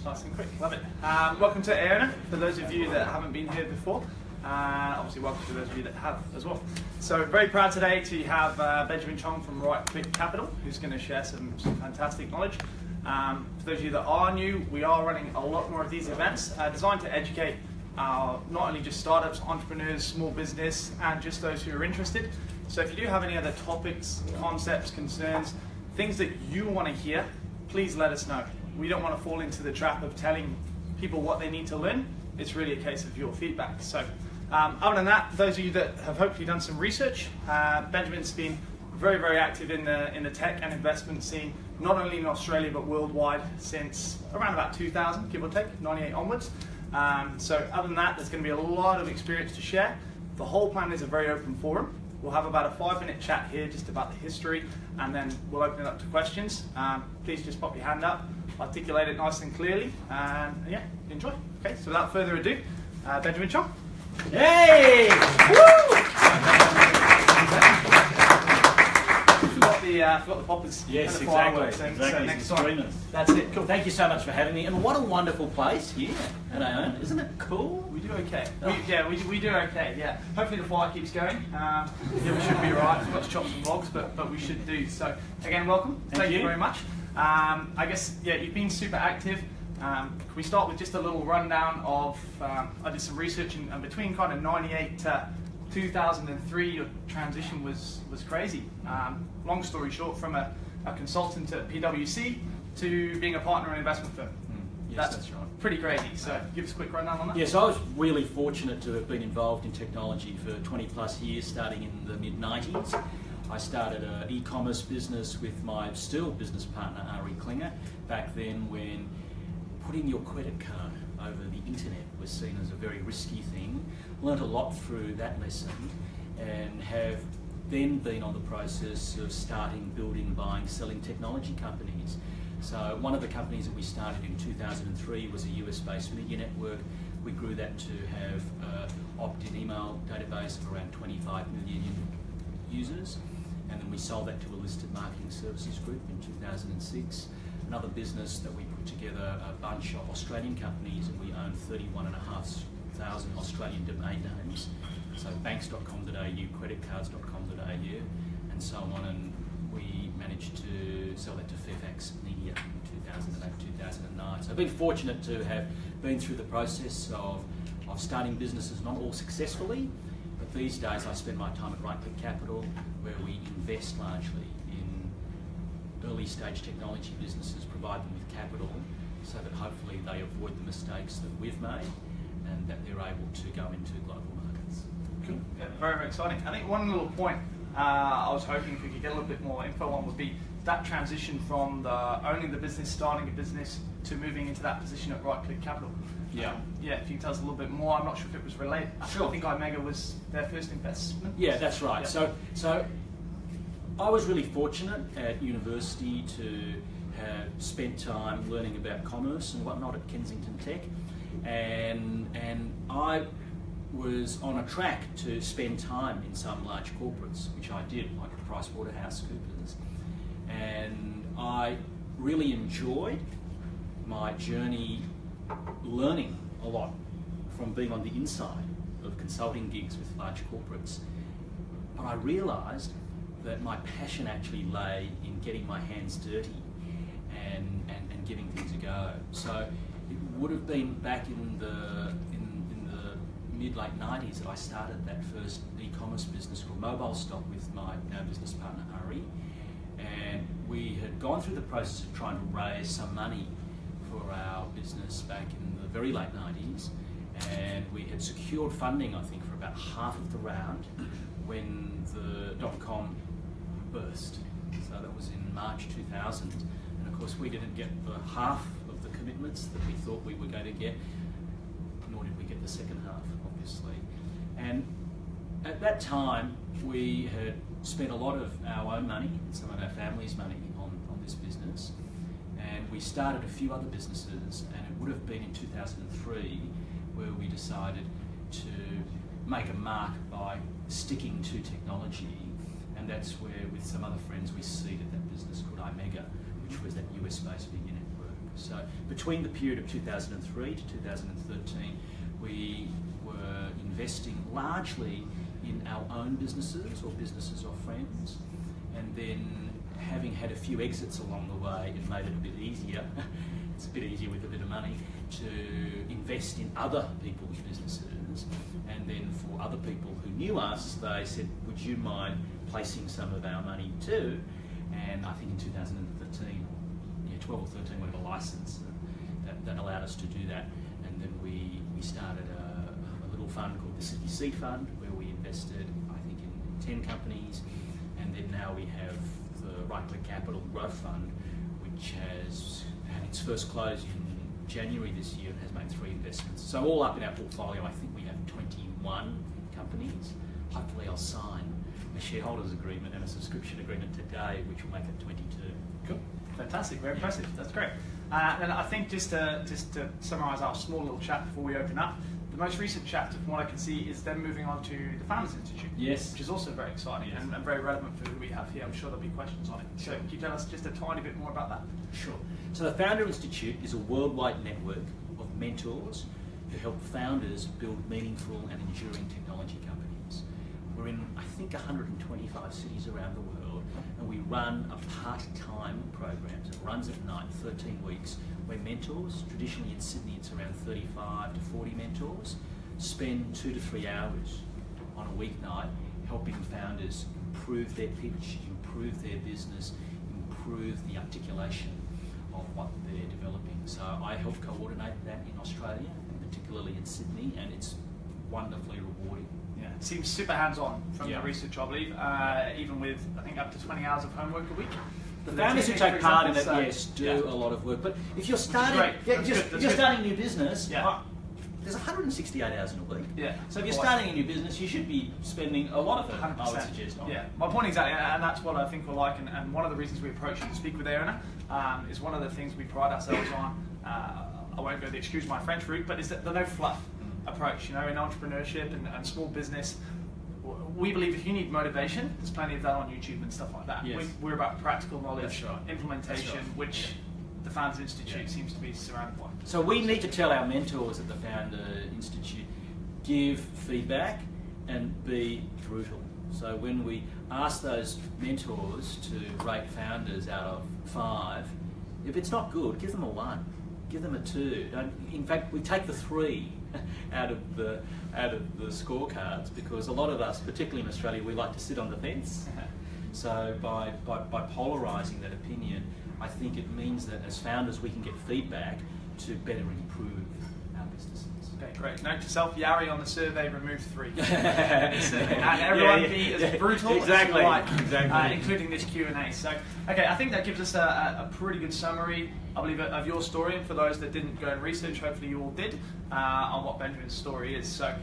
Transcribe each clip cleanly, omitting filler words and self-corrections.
Nice and quick, love it. Welcome to Aeona, for those of you that haven't been here before. Obviously welcome to those of you that have as well. So very proud today to have Benjamin Chong from Right Click Capital, who's going to share some fantastic knowledge. For those of you that are new, we are running a lot more of these events designed to educate not only just startups, entrepreneurs, small business, and just those who are interested. So if you do have any other topics, concepts, concerns, things that you want to hear, please let us know. We don't want to fall into the trap of telling people what they need to learn. It's really a case of your feedback. So other than that, those of you that have hopefully done some research, Benjamin's been very, very active in the tech and investment scene, not only in Australia but worldwide since around about 2000, give or take, 98 onwards. So other than that, there's going to be a lot of experience to share. The whole plan is a very open forum. We'll have about a 5-minute chat here just about the history, and then we'll open it up to questions. Please just pop your hand up, articulate it nice and clearly, and yeah, enjoy. Okay, so without further ado, Benjamin Chong. Hey! Woo! Forgot the poppers. Yes, and the exactly. fireworks, and so Exactly. next time. That's it. Cool. Thank you so much for having me. And what a wonderful place here at Aeona. Isn't it cool? We do okay. Oh. We do okay, yeah. Hopefully the fire keeps going. Yeah, we should be alright. We've got to chop some logs, but we should do. So, again, welcome. Thank you very much. I guess, yeah, you've been super active. Can we start with just a little rundown of, I did some research, and between kind of 98 to 2003, your transition was crazy. Long story short, from a consultant at PwC to being a partner in an investment firm. Yes, that's right. Pretty crazy. So give us a quick rundown on that. Yes, I was really fortunate to have been involved in technology for 20 plus years, starting in the mid-90s. I started an e-commerce business with my still business partner, Ari Klinger, back then when putting your credit card over the internet was seen as a very risky thing. Learned a lot through that lesson, and have then been on the process of starting, building, buying, selling technology companies. So one of the companies that we started in 2003 was a US-based media network. We grew that to have an opt-in email database of around 25 million users, and then we sold that to a listed marketing services group in 2006. Another business that we put together a bunch of Australian companies, and we own 31,500 Australian domain names. So banks.com.au, creditcards.com.au, and so on. And we managed to sell that to Fairfax Media in 2008, 2009. So I've been fortunate to have been through the process of starting businesses, not all successfully, but these days I spend my time at Right Click Capital, where we invest largely in early stage technology businesses, provide them with capital so that hopefully they avoid the mistakes that we've made and that they're able to go into global markets. Cool. Yeah, very, very exciting. I think one little point I was hoping if we could get a little bit more info on would be that transition from owning the business, starting a business, to moving into that position at Right Click Capital. Yeah. Yeah, if you can tell us a little bit more. I'm not sure if it was related. Sure. I think Omega was their first investment. Yeah, that's right. Yeah. So I was really fortunate at university to have spent time learning about commerce and whatnot at Kensington Tech, and I was on a track to spend time in some large corporates, which I did, like at PricewaterhouseCoopers, and I really enjoyed my journey learning a lot from being on the inside of consulting gigs with large corporates. But I realised that my passion actually lay in getting my hands dirty and giving things a go. So it would have been back in the mid-late 90s that I started that first e-commerce business called Mobile Stock with my now business partner Ari, and we had gone through the process of trying to raise some money for our business back in the very late 90s, and we had secured funding, I think, for about half of the round when the dot-com burst. So that was in March 2000, and of course we didn't get the half of the commitments that we thought we were going to get, nor did we get the second half, obviously. And at that time we had spent a lot of our own money, some of our family's money on this business, and we started a few other businesses, and it would have been in 2003 where we decided to make a mark by sticking to technology, and that's where, with some other friends, we seeded that business called Omega, which was that US-based media network. So between the period of 2003 to 2013, we were investing largely in our own businesses or businesses of friends, and then having had a few exits along the way, it made it a bit easier. It's a bit easier with a bit of money to invest in other people's businesses, and then for other people who knew us, they said, would you mind placing some of our money too? And I think in 2013, 12 or 13, we had a license that allowed us to do that, and then we started a little fund called the City Seed Fund, where we invested, I think, in 10 companies, and then now we have the Right Click Capital Growth Fund, which has had its first close in January this year and has made 3 investments. So all up in our portfolio, I think we have 21 companies. Hopefully I'll sign a shareholders agreement and a subscription agreement today, which will make it 22. Cool. Fantastic, very impressive. That's great. And I think just to summarise our small little chat before we open up, the most recent chapter, from what I can see, is them moving on to the Founders Institute. Yes. Which is also very exciting and very relevant for who we have here. I'm sure there'll be questions on it. So can you tell us just a tiny bit more about that? Sure. So the Founder Institute is a worldwide network of mentors who help founders build meaningful and enduring technology companies. We're in, I think, 125 cities around the world, and we run a part-time program. So it runs at night, 13 weeks, where mentors, traditionally in Sydney it's around 35 to 40 mentors, spend 2 to 3 hours on a weeknight helping founders improve their pitch, improve their business, improve the articulation of what they're developing. So I help coordinate that in Australia, and particularly in Sydney, and it's wonderfully rewarding. Yeah, it seems super hands-on from the research, I believe, even with, I think, up to 20 hours of homework a week. The founders who take part in it, yes, do a lot of work. But if you're starting, if you're starting a new business, there's 168 hours in a week. Yeah. So if you're starting a new business, you should be spending a lot of it, 100%. I would suggest. Yeah, my point exactly, and that's what I think we're like, and one of the reasons we approach you to speak with Aeona is one of the things we pride ourselves on. I won't go the excuse my French route, but is the no fluff approach. You know, in entrepreneurship and small business, we believe if you need motivation, there's plenty of that on YouTube and stuff like that. Yes. We're about practical knowledge, That's implementation, right. which the Founders Institute seems to be surrounded by. So we need to tell our mentors at the Founder Institute, give feedback and be brutal. So when we ask those mentors to rate founders out of 5, if it's not good, give them a 1, give them a 2. In fact, we take the 3 out of the scorecards, because a lot of us, particularly in Australia, we like to sit on the fence. So by polarising that opinion, I think it means that as founders we can get feedback to better improve our businesses. Okay, great. Note to self, Yari on the survey removed 3. And everyone be as brutal as you like, including this Q&A. So, okay, I think that gives us a pretty good summary, I believe, of your story. And for those that didn't go and research, hopefully you all did, on what Benjamin's story is. So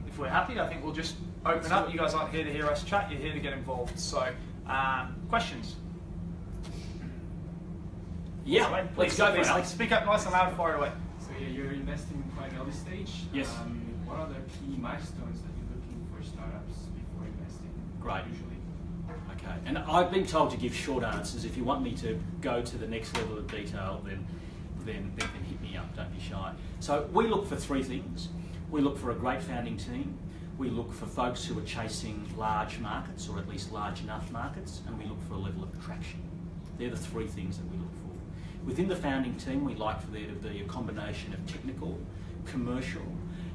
if we're happy, I think we'll just open up. You guys aren't here to hear us chat, you're here to get involved. So, questions? Yeah, let's go for it, Alex. Speak up nice and loud, fire away. So you're investing in quite early stage. Yes. What are the key milestones that you're looking for startups before investing? Great. Usually. Okay, and I've been told to give short answers. If you want me to go to the next level of detail, then hit me up, don't be shy. So we look for 3 things. We look for a great founding team, we look for folks who are chasing large markets, or at least large enough markets, and we look for a level of traction. They're the 3 things that we look for. Within the founding team, we like for there to be a combination of technical, commercial,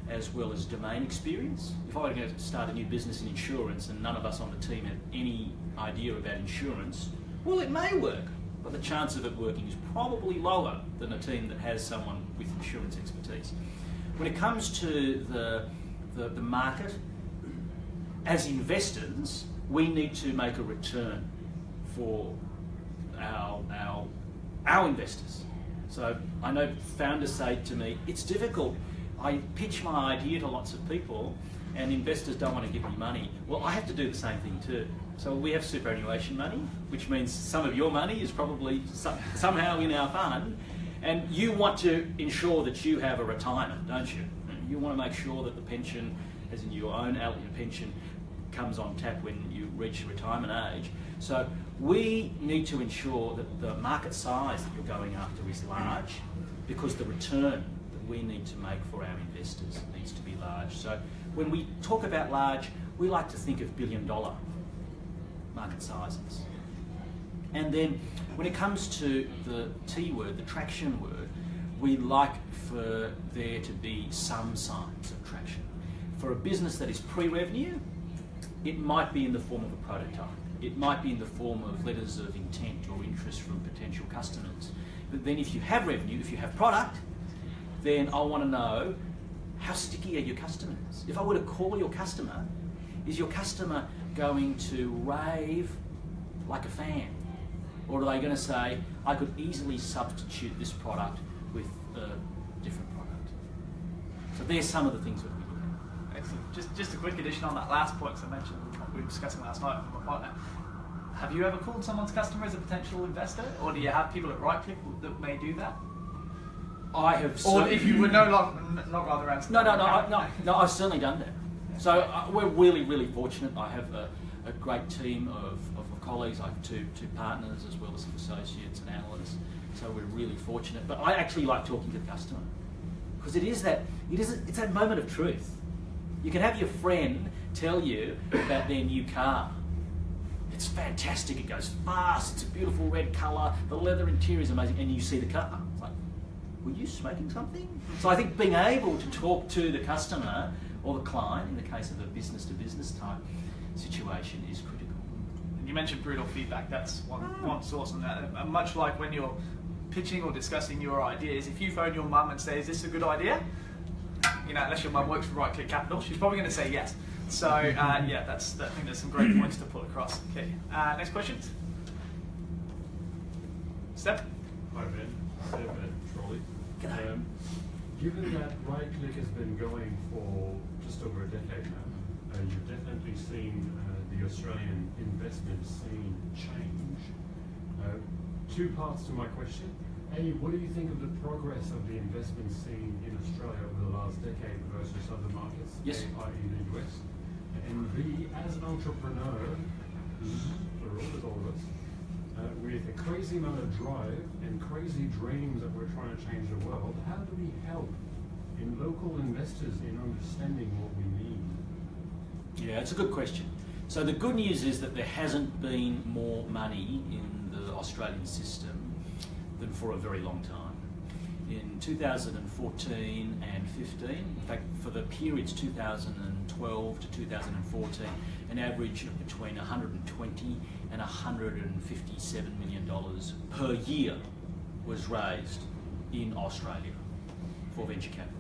as well as domain experience. If I were going to start a new business in insurance and none of us on the team had any idea about insurance, well, it may work, but the chance of it working is probably lower than a team that has someone with insurance expertise. When it comes to the market, as investors, we need to make a return for our investors. So I know founders say to me, it's difficult. I pitch my idea to lots of people and investors don't want to give me money. Well, I have to do the same thing too. So we have superannuation money, which means some of your money is probably somehow in our fund, and you want to ensure that you have a retirement, don't you? You want to make sure that the pension, as in your own pension, comes on tap when you reach retirement age. So we need to ensure that the market size that you're going after is large, because the return that we need to make for our investors needs to be large. So when we talk about large, we like to think of billion-dollar market sizes. And then when it comes to the T word, the traction word, we like for there to be some signs of traction. For a business that is pre-revenue, it might be in the form of a prototype. It might be in the form of letters of intent or interest from potential customers. But then if you have revenue, if you have product, then I want to know, how sticky are your customers? If I were to call your customer, is your customer going to rave like a fan? Or are they going to say, I could easily substitute this product with a different product? So there's some of the things that we look at. Excellent. Just a quick addition on that last point, because I mentioned what we were discussing last night with my partner. Have you ever called someone's customer as a potential investor? Or do you have people at RightClick that may do that? I have. Or if you would not rather answer. No, I've certainly done that. So we're really, really fortunate. I have a great team of colleagues. I have two partners as well as some associates and analysts. So we're really fortunate. But I actually like talking to the customer, because it's that moment of truth. You can have your friend tell you about their new car. It's fantastic. It goes fast. It's a beautiful red colour. The leather interior is amazing, and you see the car. It's like, were you smoking something? So I think being able to talk to the customer or the client, in the case of a business-to-business type situation, is critical. You mentioned brutal feedback. That's one source on that. And much like when you're pitching or discussing your ideas, if you phone your mum and say, "Is this a good idea?" Unless your mum works for RightClick Capital, she's probably going to say yes. So I think there's some great points to put across. Okay. Next questions. Steph. Hi Ben, Seb at Trolley. G'day. Given that RightClick has been going for just over a decade now, you've definitely seen the Australian investment scene change. Two parts to my question. A, what do you think of the progress of the investment scene in Australia over the last decade versus other markets, yes, i.e. the US? And B, as an entrepreneur, plural as all of us, with a crazy amount of drive and crazy dreams that we're trying to change the world, how do we help in local investors in understanding what we need? Yeah, it's a good question. So the good news is that there hasn't been more money in the Australian system than for a very long time. In 2014 and 15, in fact for the periods 2012 to 2014, an average of between 120 and $157 million per year was raised in Australia for venture capital.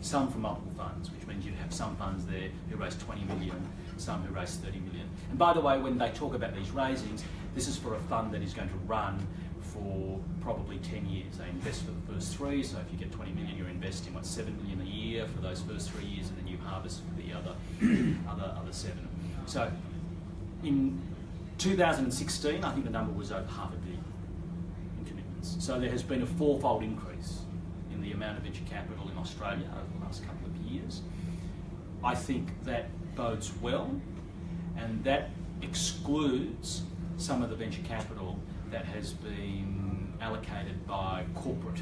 Some from multiple funds, which means you have some funds there who raised 20 million, some who raised 30 million. And by the way, when they talk about these raisings, this is for a fund that is going to run for probably 10 years. They invest for the first 3, so if you get 20 million, you're investing, 7 million a year for those first 3 years, and then you harvest for the other 7. So in 2016, I think the number was over $500 million in commitments. So there has been a 4-fold increase in the amount of venture capital in Australia over the last couple of years. I think that bodes well, and that excludes some of the venture capital that has been allocated by corporate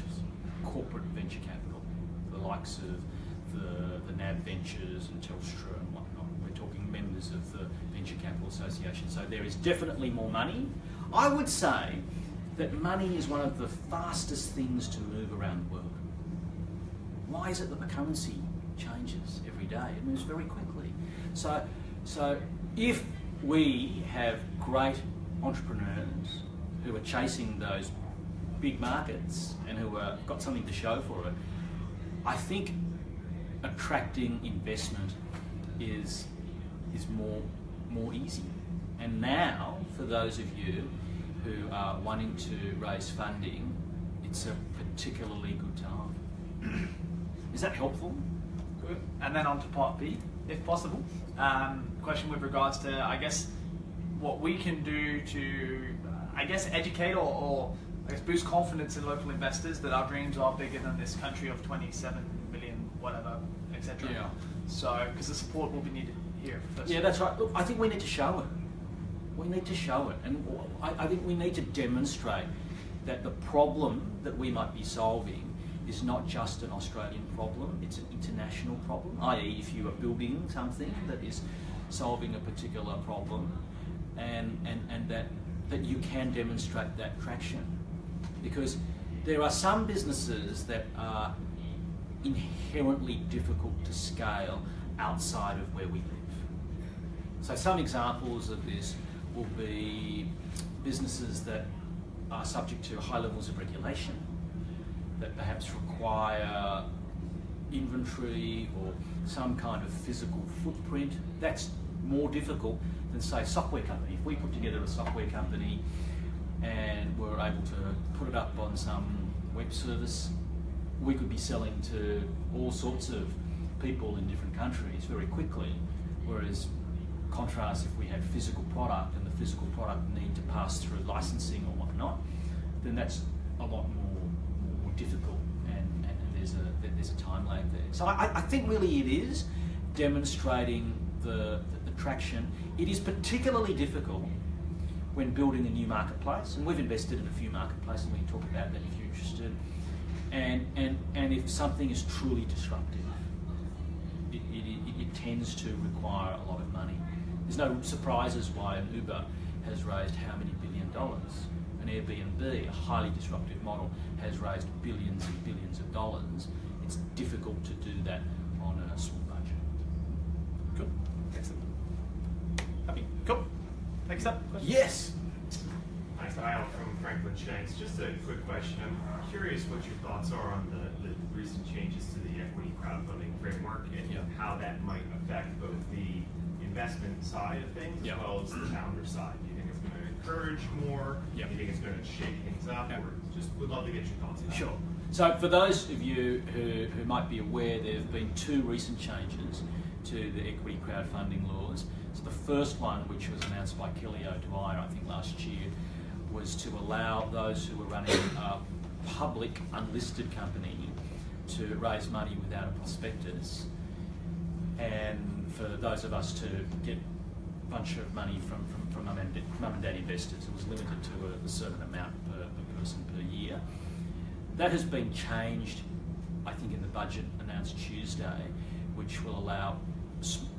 venture capital, the likes of the NAB Ventures and Telstra and whatnot. We're talking members of the Venture Capital Association. So there is definitely more money. I would say that money is one of the fastest things to move around the world. Why is it that the currency changes every day? It moves very quickly. So if we have great entrepreneurs who are chasing those big markets and who have got something to show for it, I think attracting investment is more easy. And now, for those of you who are wanting to raise funding, it's a particularly good time. Is that helpful? Good. And then on to part B, if possible. Question with regards to, I guess, what we can do to, educate or boost confidence in local investors that our dreams are bigger than this country of 27 million, whatever, etc. Yeah. So, because the support will be needed hear it first. Yeah, that's right. Look, I think we need to show it. We need to show it, and I think we need to demonstrate that the problem that we might be solving is not just an Australian problem, it's an international problem, i.e. if you are building something that is solving a particular problem, and that you can demonstrate that traction. Because there are some businesses that are inherently difficult to scale outside of where we live. So some examples of this will be businesses that are subject to high levels of regulation, that perhaps require inventory or some kind of physical footprint. That's more difficult than, say, a software company. If we put together a software company and were able to put it up on some web service, we could be selling to all sorts of people in different countries very quickly. Whereas, contrast, if we had physical product and the physical product need to pass through licensing or whatnot, then that's a lot more difficult, and there's a time lag there. So I think really it is demonstrating the traction. It is particularly difficult when building a new marketplace, and we've invested in a few marketplaces, and we can talk about that if you're interested. And if something is truly disruptive, it tends to require a lot of money. There's no surprises why an Uber has raised how many $billions. An Airbnb, a highly disruptive model, has raised billions and billions of dollars. It's difficult to do that on a small budget. Cool. Excellent. Happy. Cool. Next up. Question? Yes. Hi, Kyle from Franklin Shanks. Just a quick question. I'm curious what your thoughts are on the recent changes to the equity crowdfunding framework and how that might affect both the investment side of things as well as the founder side. Do you think it's going to encourage more? Do you think it's going to shake things up? Or just would love to get your thoughts on that. Sure. So for those of you who might be aware, there have been two recent changes to the equity crowdfunding laws. So the first one, which was announced by Kelly O'Dwyer, I think last year, was to allow those who were running a public unlisted company to raise money without a prospectus, and for those of us to get a bunch of money from mum and dad investors. It was limited to a certain amount per person per year. That has been changed, I think, in the budget announced Tuesday, which will allow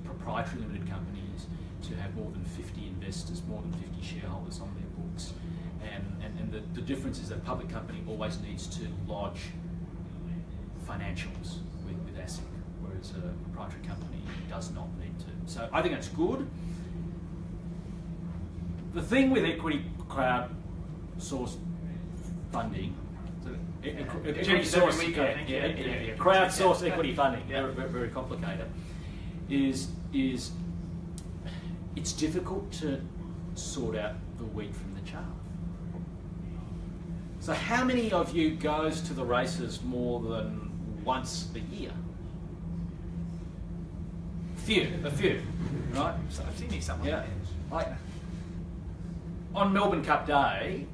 proprietary limited companies to have more than 50 investors, more than 50 shareholders on their books. And the difference is that a public company always needs to lodge financials with ASIC, whereas a proprietary company does not need to. So I think that's good. The thing with equity crowdsourced funding, crowdsourced equity funding, very complicated, is it's difficult to sort out the wheat from the chaff. So how many of you goes to the races more than once a year? A few, right? So I've seen you somewhere. Yeah. Like, on Melbourne Cup Day,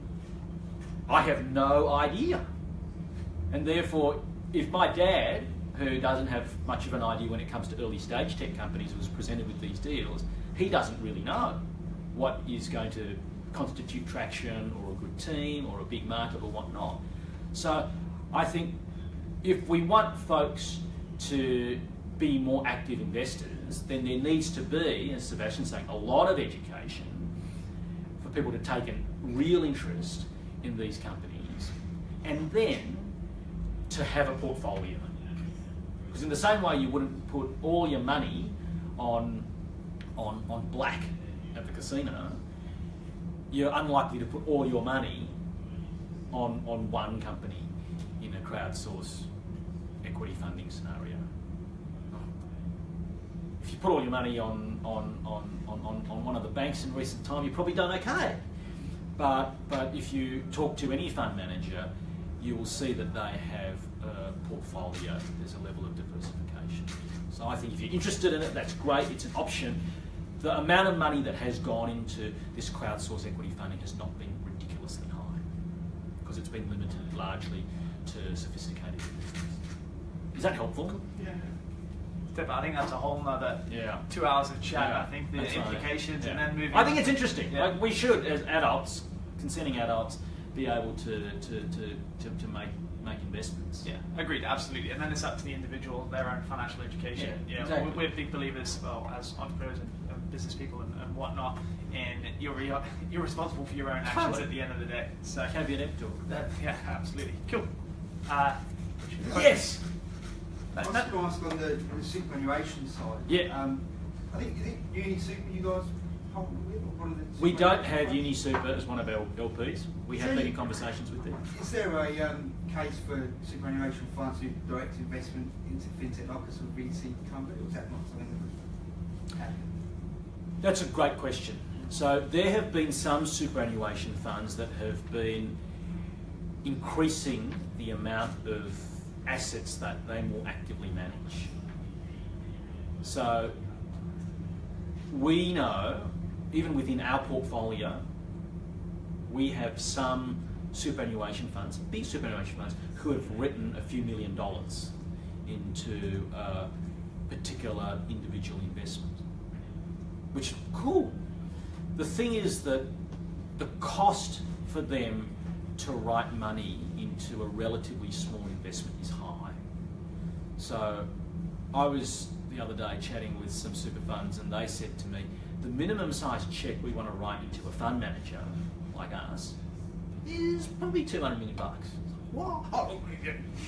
I have no idea. And therefore, if my dad, who doesn't have much of an idea when it comes to early stage tech companies, was presented with these deals, he doesn't really know what is going to constitute traction or a good team or a big market or whatnot. So I think if we want folks to be more active investors, then there needs to be, as Sebastian's saying, a lot of education for people to take a real interest in these companies, and then to have a portfolio. Because in the same way you wouldn't put all your money on black at the casino, you're unlikely to put all your money on one company in a crowdsourced equity funding scenario. If you put all your money on one of the banks in recent time, you've probably done okay. But if you talk to any fund manager, you will see that they have a portfolio. There's a level of diversification. So I think if you're interested in it, that's great. It's an option. The amount of money that has gone into this crowdsourced equity funding has not been ridiculously high because it's been limited largely to sophisticated investors. Is that helpful? Yeah. I think that's a whole nother Yeah. 2 hours of chat. Yeah, I think the that's right. implications, Yeah. and then moving. I think it's interesting. Yeah. Like we should, as adults, consenting adults, be able to make investments. Yeah, agreed, absolutely. And then it's up to the individual, their own financial education. Yeah, You know, exactly. we're big believers, well, as entrepreneurs and business people and whatnot, and you're responsible for your own actions Totally. at the end of the day. So Caveat emptor. yeah, absolutely. Cool. Yes. I was going to ask on the superannuation side. Yeah. I think Uni Super you guys hold with, or one of the. We don't superannuation have funds? Uni Super as one of our LPs. We have been in conversations with them. Is there a case for superannuation funds with direct investment into fintech like a sort of VC company, or is that not something that would happen? That's a great question. So there have been some superannuation funds that have been increasing the amount of assets that they more actively manage. So we know, even within our portfolio, we have some superannuation funds, big superannuation funds, who have written a few $1 million into a particular individual investment, which is cool. The thing is that the cost for them to write money into a relatively small investment is high. So I was the other day chatting with some super funds, and they said to me, the minimum size check we want to write into a fund manager like us is probably $200 million. What? Oh,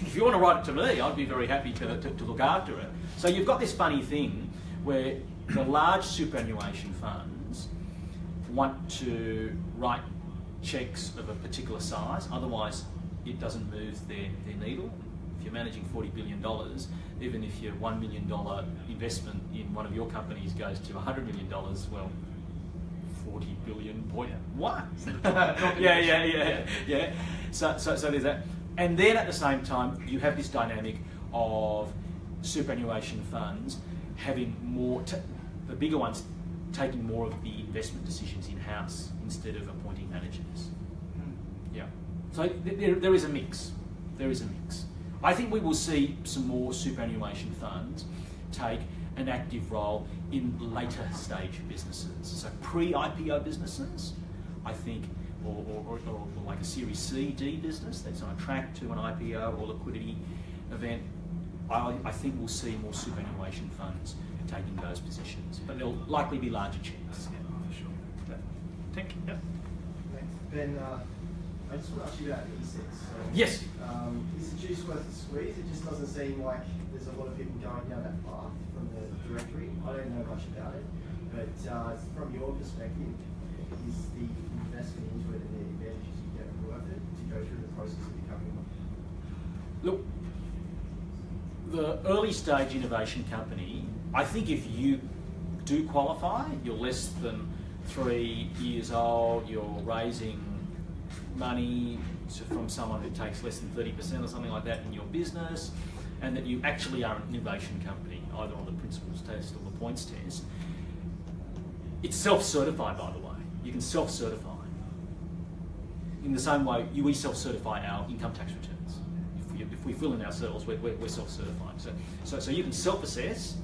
if you want to write it to me, I'd be very happy to look after it. So you've got this funny thing where the large superannuation funds want to write checks of a particular size, otherwise it doesn't move their needle. If you're managing $40 billion, even if your $1 million investment in one of your companies goes to $100 million, well, 40 billion point what? yeah. So there's that. And then at the same time, you have this dynamic of superannuation funds having more, the bigger ones taking more of the investment decisions in-house instead of appointing managers. Yeah. So there is a mix. There is a mix. I think we will see some more superannuation funds take an active role in later stage businesses. So pre-IPO businesses, I think, or like a Series C, D business that's on a track to an IPO or liquidity event. I think we'll see more superannuation funds taking those positions, but they'll likely be larger checks. Yeah, for sure. Tink, yep. Thanks. Ben, I just want to ask you about E6. Yes. Is the juice worth the squeeze? It just doesn't seem like there's a lot of people going down that path from the directory. I don't know much about it, but from your perspective, is the investment into it and the advantages you get worth it to go through the process of becoming one? Look, the early stage innovation company, I think if you do qualify, you're less than 3 years old, you're raising money from someone who takes less than 30% or something like that in your business, and that you actually are an innovation company, either on the principles test or the points test. It's self-certified, by the way. You can self-certify. In the same way, we self-certify our income tax returns. If we fill in ourselves, we're self-certifying. So you can self-assess.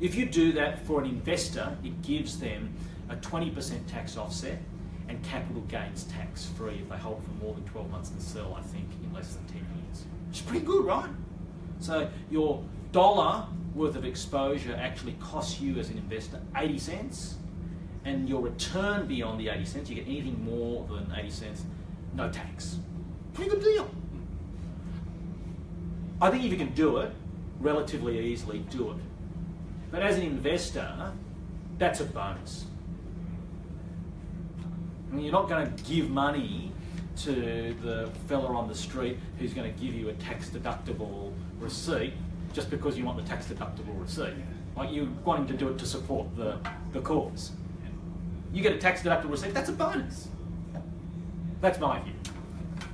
If you do that for an investor, it gives them a 20% tax offset and capital gains tax free if they hold for more than 12 months and sell, I think, in less than 10 years. Which is pretty good, right? So your dollar worth of exposure actually costs you as an investor 80 cents, and your return beyond the 80 cents, you get anything more than 80 cents, no tax. Pretty good deal. I think if you can do it, relatively easily do it. But as an investor, that's a bonus. I mean, you're not going to give money to the fella on the street who's going to give you a tax-deductible receipt just because you want the tax-deductible receipt. Like, you're wanting to do it to support the cause. You get a tax-deductible receipt, that's a bonus. That's my view.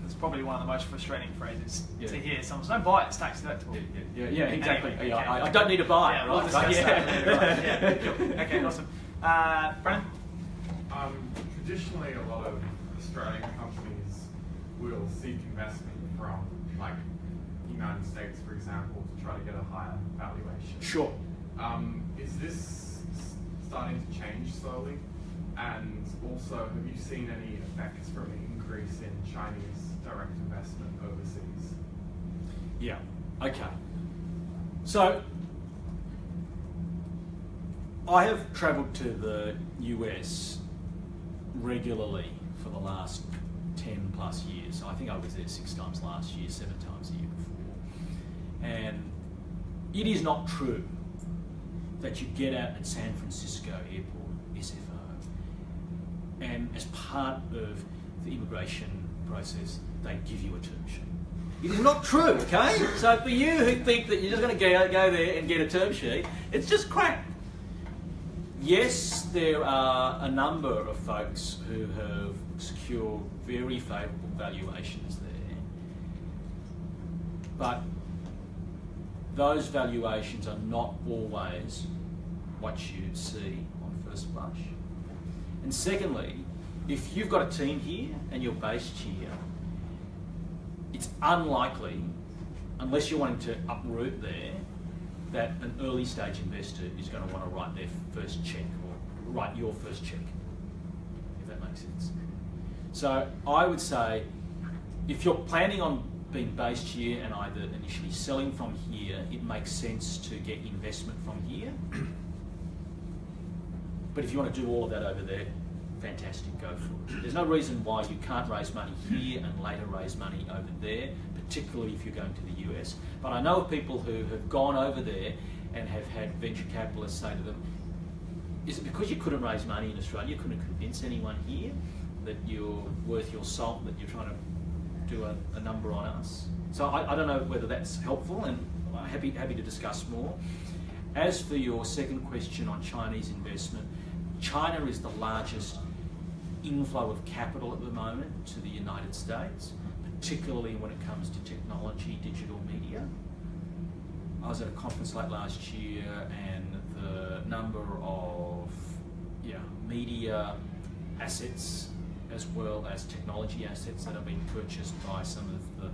It's probably one of the most frustrating phrases Yeah. to hear. Someone's, don't buy it, it's tax deductible. Yeah, exactly. Anyway, Yeah, okay. I don't need to buy it, Yeah, we'll right? discuss that later on. Yeah, cool. Yeah. Okay, awesome. Brennan? Traditionally, a lot of Australian companies will seek investment from like United States, for example, to try to get a higher valuation. Sure. Is this starting to change slowly? And also, have you seen any effects from an increase in Chinese direct investment overseas? Yeah, okay. So, I have travelled to the US regularly for the last 10 plus years. I think I was there 6 times last year, 7 times the year before. And it is not true that you get out at San Francisco Airport, SFO, and as part of the immigration process, they give you a term sheet. It is not true, okay? So for you who think that you're just going to go there and get a term sheet, it's just crap. Yes, there are a number of folks who have secured very favourable valuations there, but those valuations are not always what you see on first blush. And secondly, if you've got a team here and you're based here, it's unlikely, unless you're wanting to uproot there, that an early stage investor is going to want to write their first check or write your first check, if that makes sense. So I would say, if you're planning on being based here and either initially selling from here, it makes sense to get investment from here. But if you want to do all of that over there, fantastic, go for it. There's no reason why you can't raise money here and later raise money over there, particularly if you're going to the US. But I know of people who have gone over there and have had venture capitalists say to them, is it because you couldn't raise money in Australia, you couldn't convince anyone here that you're worth your salt, that you're trying to do a number on us? So I don't know whether that's helpful, and I'm happy to discuss more. As for your second question on Chinese investment, China is the largest inflow of capital at the moment to the United States, particularly when it comes to technology, digital media. I was at a conference late last year, and the number of media assets as well as technology assets that have been purchased by some of the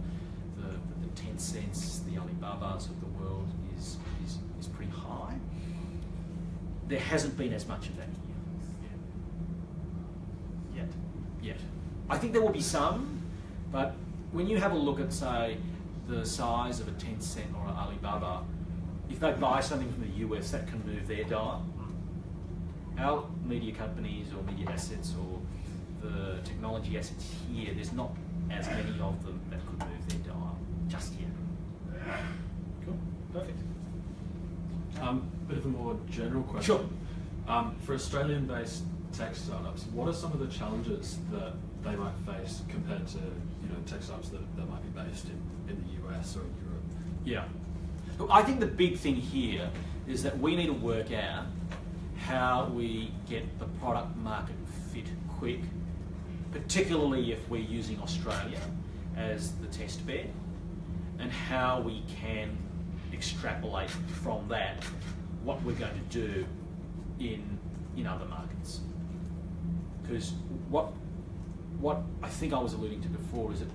Tencents, the Alibabas of the world is pretty high. There hasn't been as much of that here. Yet. I think there will be some, but when you have a look at, say, the size of a Tencent or an Alibaba, if they buy something from the US, that can move their dial. Our media companies or media assets or the technology assets here, there's not as many of them that could move their dial just yet. Cool, perfect. Bit of a more general question. Sure. For Australian-based tech startups, what are some of the challenges that they might face compared to tech startups that might be based in the US or in Europe? Yeah. Look, I think the big thing here is that we need to work out how we get the product market fit quick, particularly if we're using Australia as the test bed, and how we can extrapolate from that what we're going to do in other markets. Because what I think I was alluding to before is that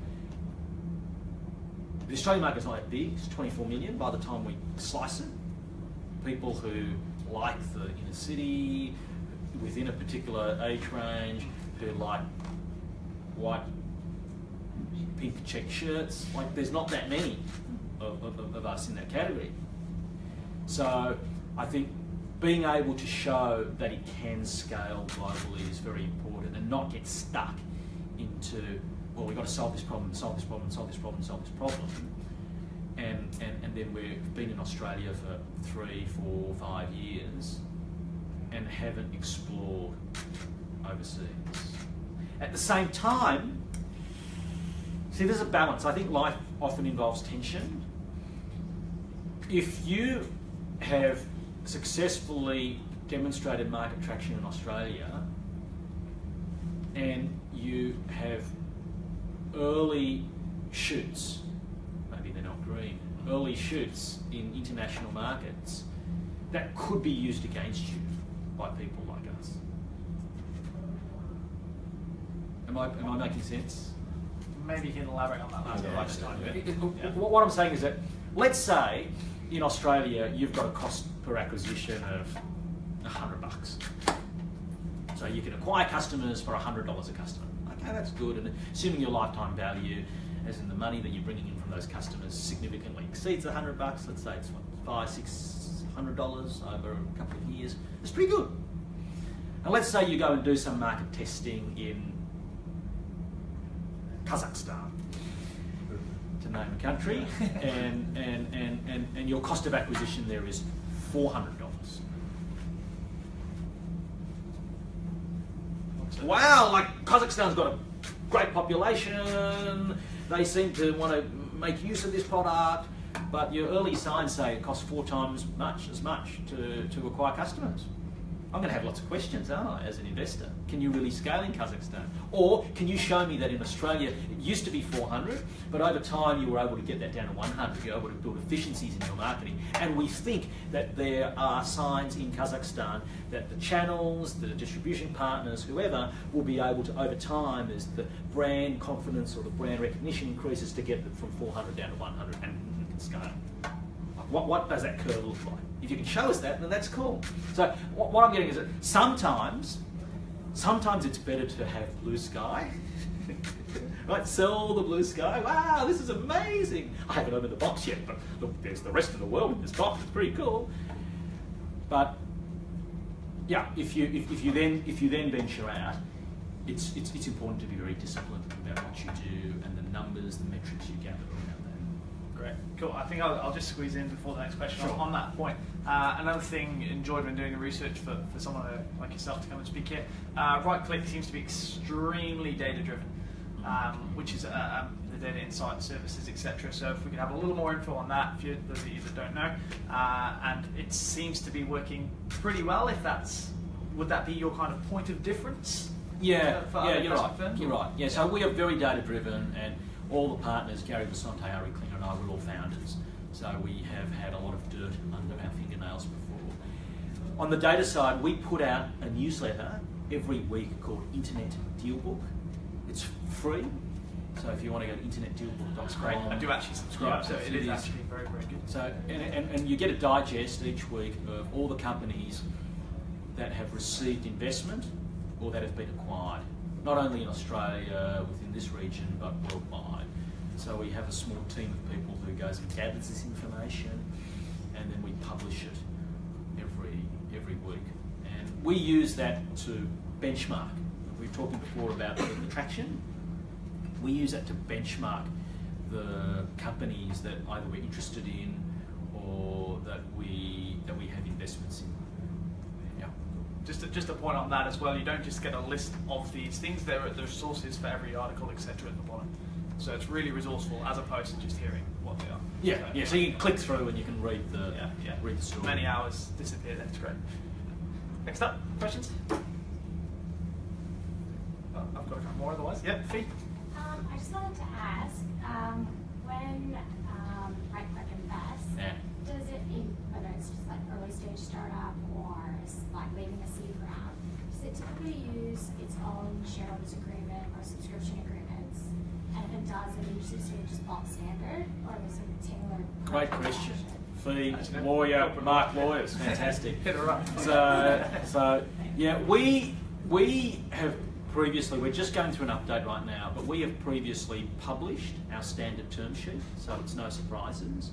the Australian market's not that big, it's 24 million by the time we slice it. People who like the inner city, within a particular age range, who like white, pink check shirts, like there's not that many of us in that category. So I think being able to show that it can scale globally is very important, and not get stuck into, well, we've got to solve this problem, solve this problem, solve this problem, solve this problem. And then we've been in Australia for 3, 4, 5 years and haven't explored overseas. At the same time, see, there's a balance. I think life often involves tension. If you have successfully demonstrated market traction in Australia and you have early shoots, maybe they're not green, early shoots in international markets, that could be used against you by people like us. Am I making sense? maybe you can elaborate on that one. What I'm saying is that, let's say in Australia you've got a cost per acquisition of $100. So you can acquire customers for $100 a customer. Okay, that's good. And assuming your lifetime value, as in the money that you're bringing in from those customers, significantly exceeds $100, let's say it's what, $500-600 over a couple of years, it's pretty good. And let's say you go and do some market testing in Kazakhstan, to name a country, and your cost of acquisition there is $400. Wow, like Kazakhstan's got a great population, they seem to want to make use of this product, but your early signs say it costs 4 times as much to acquire customers. I'm going to have lots of questions, aren't I, as an investor? Can you really scale in Kazakhstan? Or can you show me that in Australia it used to be 400, but over time you were able to get that down to 100, you were able to build efficiencies in your marketing, and we think that there are signs in Kazakhstan that the channels, the distribution partners, whoever, will be able to, over time, as the brand confidence or the brand recognition increases, to get it from 400 down to 100 and scale. What does that curve look like? If you can show us that, then that's cool. So what I'm getting is that sometimes it's better to have blue sky, right? Sell the blue sky. Wow, this is amazing. I haven't opened the box yet, but look, there's the rest of the world in this box. It's pretty cool. But yeah, if you then venture out, it's important to be very disciplined about what you do and the numbers, the metrics you gather around that. Great, cool. I think I'll just squeeze in before the next question. Sure. On that point. Another thing, enjoyed when doing the research for someone like yourself to come and speak here. Right click seems to be extremely data driven, which is the data insight services, etc. So if we could have a little more info on that, for those of you that don't know, and it seems to be working pretty well. Would that be your kind of point of difference? Yeah, for you're right. You're right. Yeah, so we are very data driven, and all the partners, Gary Vasante, Ari Klinger, and I, we're all founders. So we have had a lot of dirt under our fingernails before. On the data side, we put out a newsletter every week called Internet Dealbook. It's free. So if you want to go to internetdealbook.com. Great. I do actually subscribe, Yeah, so it is actually very, very good. So and you get a digest each week of all the companies that have received investment or that have been acquired, not only in Australia, within this region, but worldwide. So we have a small team of people who goes and gathers this information, and then we publish it every week. And we use that to benchmark. We were talking before about the traction. We use that to benchmark the companies that either we're interested in or that we have investments in. Yeah. Just a point on that as well. You don't just get a list of these things. There's sources for every article, etc. at the bottom. So it's really resourceful as opposed to just hearing what they are. Yeah. So you can click through and you can read the story. Many hours disappear. That's great. Next up, questions? Oh, I've got a couple more otherwise. Yep, Fee. I just wanted to ask, when Right Click invests, does it, whether it's just like early stage startup or like leaving a seed round, does it typically use its own shareholders agreement or subscription agreements? And if it does, it usually sort of just bulk standard, or is it tailored? Great question. Fee, lawyer, Mark lawyers, fantastic. Hit her up. So yeah, we have previously, we're just going through an update right now, but we have previously published our standard term sheet, so it's no surprises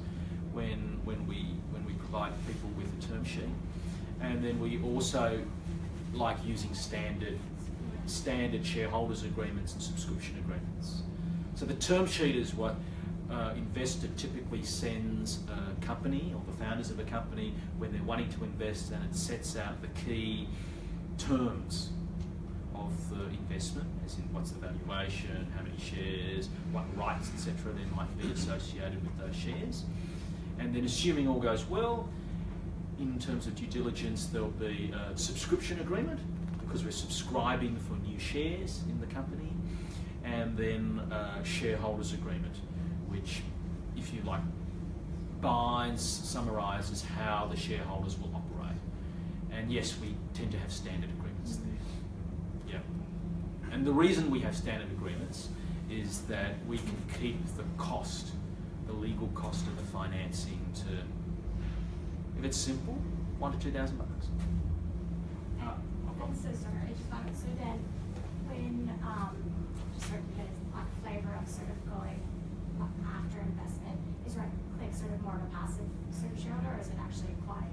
when we provide people with a term sheet. And then we also like using standard shareholders agreements and subscription agreements. So the term sheet is what investor typically sends a company or the founders of a company when they're wanting to invest, and it sets out the key terms of the investment, as in what's the valuation, how many shares, what rights, etc. there might be associated with those shares. And then assuming all goes well, in terms of due diligence, there'll be a subscription agreement because we're subscribing for new shares in the company, and then a shareholders agreement, which, if you like, summarises how the shareholders will operate. And yes, we tend to have standard agreements there. Yeah. And the reason we have standard agreements is that we can keep the cost, the legal cost of the financing to, if it's simple, $1,000 to $2,000. I'm so sorry, so then when, just sort of get a flavour of sort of going after investment, is right-click sort of more of a passive sort of shareholder, or is it actually quite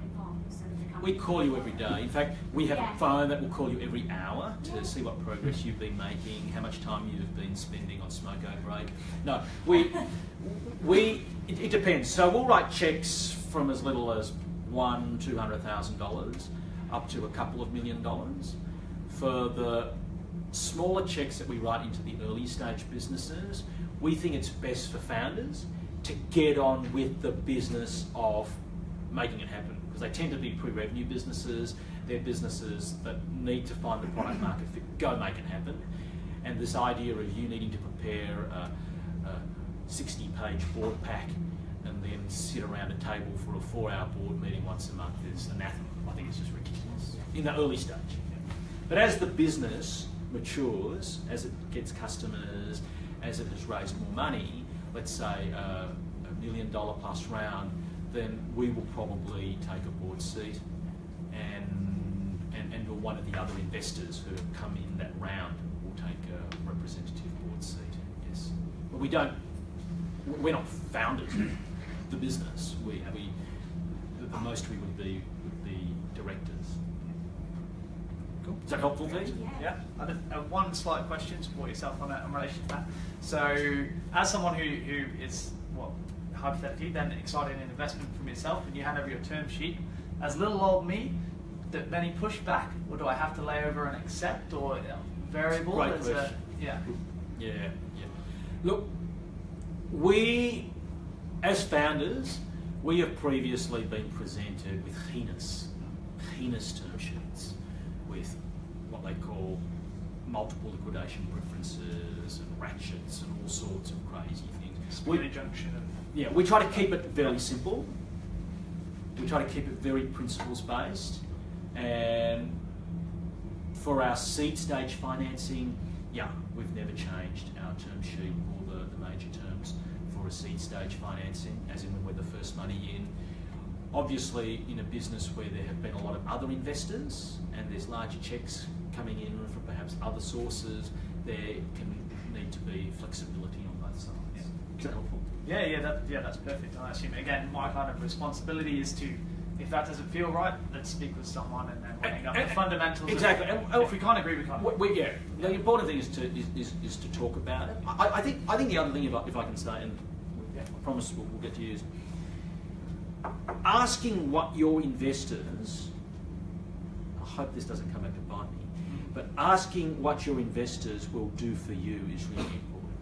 involved with sort of the company? We call you every day. In fact, we have Yeah. a phone that will call you every hour to see what progress you've been making, how much time you've been spending on smoke break. No, it depends. So we'll write checks from as little as $100,000 to $200,000 up to a couple of $1 million. For the smaller checks that we write into the early stage businesses, we think it's best for founders to get on with the business of making it happen, because they tend to be pre-revenue businesses. They're businesses that need to find the product market fit, go make it happen. And this idea of you needing to prepare a 60-page board pack and then sit around a table for a 4-hour board meeting once a month is anathema. I think it's just ridiculous in the early stage. But as the business matures, as it gets customers, as it has raised more money, let's say a $1 million plus round, then we will probably take a board seat and one of the other investors who have come in that round will take a representative board seat, yes. But we're not founders of the business. The most we would be directors. Cool. Is that helpful, Pete? Yeah. One slight question to support yourself on in relation to that. So, as someone who is, well, hypothetically then excited in investment from yourself, and you hand over your term sheet, as little old me, that any pushback, or do I have to lay over and accept, or variable? Great question. Yeah. Look, we, as founders, we have previously been presented with heinous term sheets, with what they call multiple liquidation preferences and ratchets and all sorts of crazy things. Split injunction. Yeah, we try to keep it very simple. We try to keep it very principles based, and for our seed stage financing, we've never changed our term sheet or the major terms for a seed stage financing, as in when we're the first money in. Obviously, in a business where there have been a lot of other investors and there's larger checks coming in from perhaps other sources, there can need to be flexibility on both sides. Yeah. Is that helpful? That's perfect. I assume, again, my kind of responsibility is to, if that doesn't feel right, let's speak with someone and then weighing up the fundamentals. Exactly. If we can't agree, we can't. The important thing is to talk about it. I think the other thing, if I can say, and I promise we'll get to use, asking what your investors, I hope this doesn't come back to bite me, but asking what your investors will do for you is really important.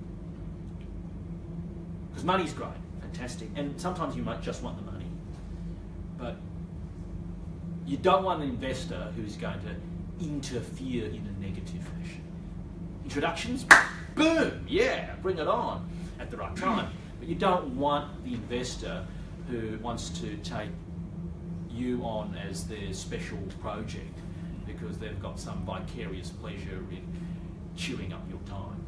Because money's great, fantastic, and sometimes you might just want the money, but you don't want an investor who's going to interfere in a negative fashion. Introductions, boom, yeah, bring it on at the right time. But you don't want the investor who wants to take you on as their special project because they've got some vicarious pleasure in chewing up your time.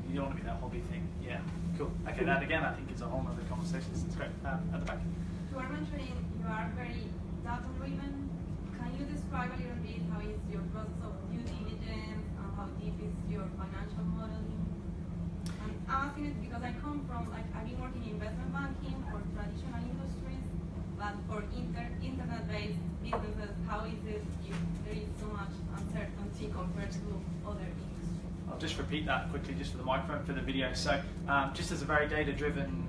You don't want to be that hobby thing. Yeah, cool. Okay, that again I think is a whole other conversation. It's great. At the back. You are mentioning you are very data-driven. Can you describe a little bit how is your process of due diligence and how deep is your financial modeling? I'm asking it because I come from, I've been working in investment banking for traditional industries, but for internet-based businesses, how is it if there is so much uncertainty compared to other industries? I'll just repeat that quickly just for the microphone, for the video. So just as a very data-driven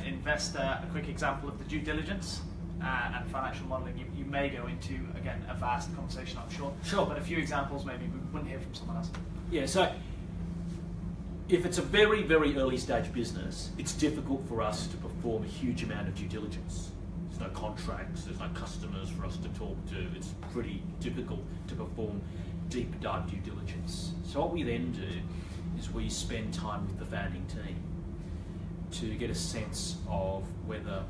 investor, a quick example of the due diligence and financial modelling, you may go into, again, a vast conversation, I'm sure. Sure. But a few examples maybe we wouldn't hear from someone else. Yeah, so if it's a very, very early stage business, it's difficult for us to perform a huge amount of due diligence. There's no contracts, there's no customers for us to talk to. It's pretty difficult to perform deep dive due diligence. So what we then do is we spend time with the founding team to get a sense of whether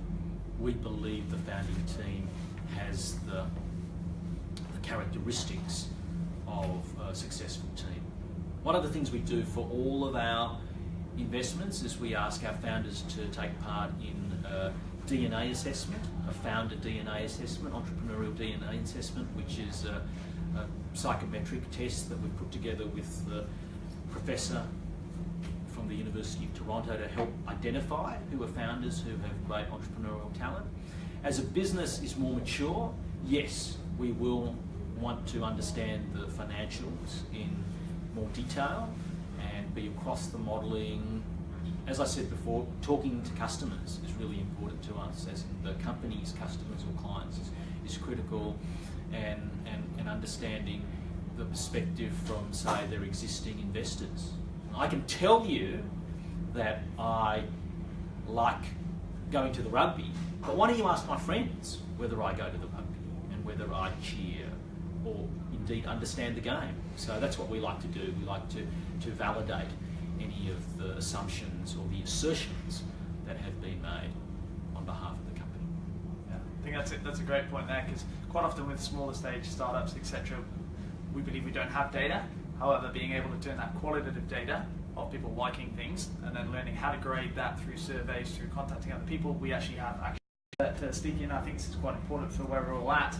we believe the founding team has the characteristics of a successful team. One of the things we do for all of our investments is we ask our founders to take part in a DNA assessment, a founder DNA assessment, entrepreneurial DNA assessment, which is a psychometric test that we've put together with the professor from the University of Toronto to help identify who are founders who have great entrepreneurial talent. As a business is more mature, yes, we will want to understand the financials in more detail and be across the modelling. As I said before, talking to customers is really important to us, as in the company's customers or clients is critical, and understanding the perspective from, say, their existing investors. I can tell you that I like going to the rugby, but why don't you ask my friends whether I go to the rugby and whether I cheer or indeed understand the game. So that's what we like to do. We like to validate any of the assumptions or the assertions that have been made on behalf of the company. Yeah, I think that's a great point there, because quite often with smaller stage startups, etc., we believe we don't have data. However, being able to turn that qualitative data of people liking things and then learning how to grade that through surveys, through contacting other people, we actually have to stick in. I think this is quite important for where we're all at.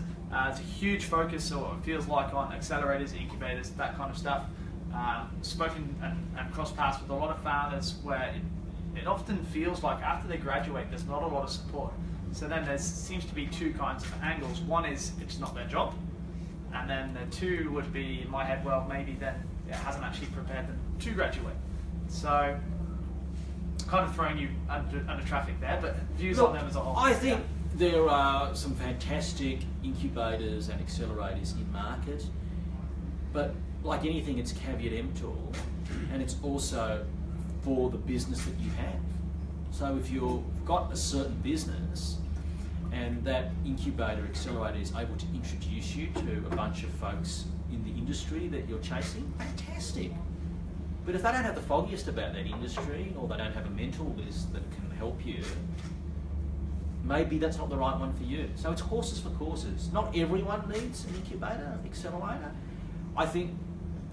It's a huge focus, or it feels like, on accelerators, incubators, that kind of stuff. Spoken and cross paths with a lot of founders where it often feels like after they graduate there's not a lot of support. So then there seems to be two kinds of angles. One is it's not their job, and then the two would be, in my head, well, maybe then it hasn't actually prepared them to graduate. So kind of throwing you under traffic there, but views on them as a whole. I think there are some fantastic incubators and accelerators in market, but like anything, it's caveat emptor, and it's also for the business that you have. So if you've got a certain business and that incubator accelerator is able to introduce you to a bunch of folks in the industry that you're chasing, fantastic. But if they don't have the foggiest about that industry, or they don't have a mentor list that can help you, maybe that's not the right one for you. So it's horses for courses. Not everyone needs an incubator, accelerator. I think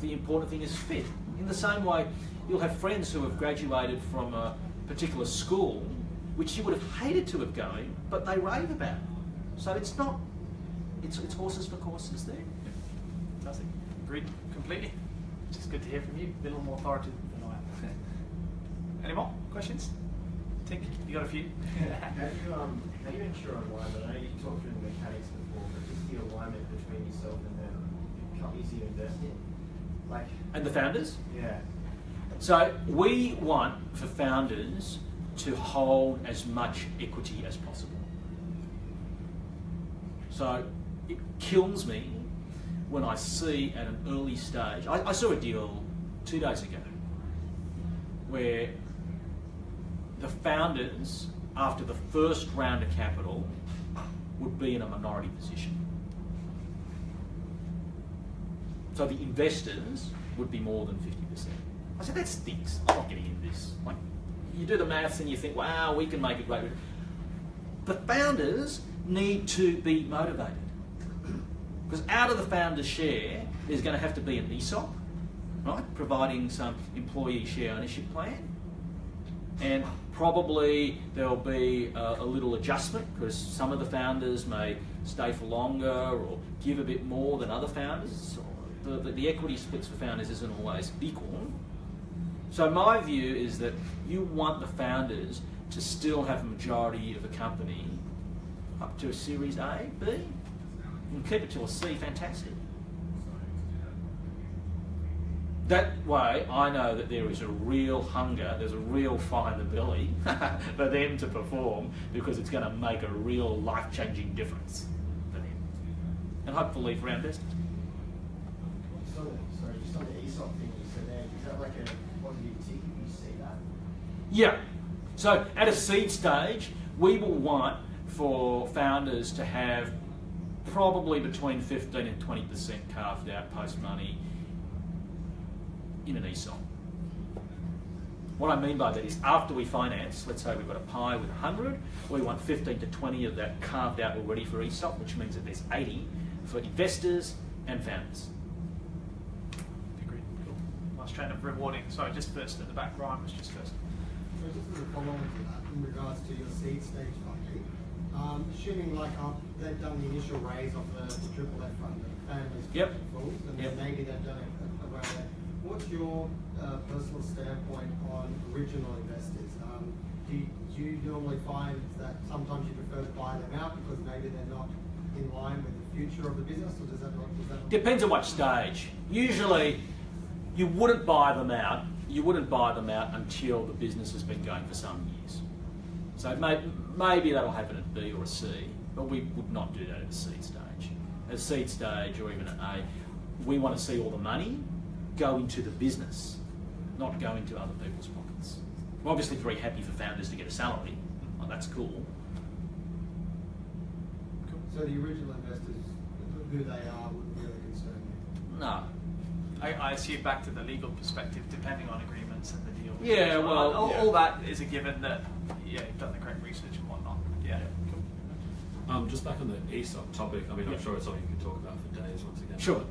the important thing is fit. In the same way, you'll have friends who have graduated from a particular school which you would have hated to have going, but they rave about it. So it's not, it's horses for courses there. Fantastic. Agreed completely. Just good to hear from you. A little more authoritative than I am. Any more questions? Tink, you got a few? How do you ensure alignment? I know you talked through the mechanics before, but just the alignment between yourself and the companies you invest in. And the founders? Yeah. So we want for founders to hold as much equity as possible. So it kills me when I see at an early stage, I saw a deal 2 days ago where the founders, after the first round of capital, would be in a minority position. So the investors would be more than 50%. I said, that stinks. I'm not getting into this. Like, you do the maths and you think, wow, we can make a great... The founders need to be motivated. Because out of the founder's share, there's going to have to be an ESOP, right? Providing some employee share ownership plan. And probably there'll be a little adjustment, because some of the founders may stay for longer or give a bit more than other founders. The equity splits for founders isn't always equal. So my view is that you want the founders to still have a majority of the company up to a Series A, B. You can keep it to a C, fantastic. That way, I know that there is a real hunger, there's a real fire in the belly for them to perform, because it's going to make a real life-changing difference for them. And hopefully for our investors. Just on the ESOP thing you said there, is that like a positive tick if you see that? Yeah. So at a seed stage, we will want for founders to have probably between 15 and 20% carved out post-money in an ESOP. What I mean by that is, after we finance, let's say we've got a pie with 100, we want 15 to 20 of that carved out already for ESOP, which means that there's 80 for investors and founders. Agreed. Cool. this trend of rewarding. Sorry, just first at the back. Ryan was just first. So just as a follow-on to that, in regards to your seed stage funding, assuming like they've done the initial raise of the triple F fund, the families full, and then maybe they've done it around that. What's your personal standpoint on original investors? Do you normally find that sometimes you prefer to buy them out because maybe they're not in line with the future of the business, or does that not? Depends on what stage. Usually, you wouldn't buy them out. You wouldn't buy them out until the business has been going for some years. So maybe that'll happen at B or a C, but we would not do that at a seed stage. At a seed stage or even at A, we want to see all the money go into the business, not go into other people's pockets. We're obviously very happy for founders to get a salary. Oh, that's cool. So the original investors, who they are, wouldn't really concern you? No. I assume back to the legal perspective, depending on agreements and the deal. Yeah, well, all that is a given that you've done the correct research and whatnot. Yeah. Cool. Just back on the ESOP topic. I mean, I'm sure it's something you can talk about for days once again. Sure.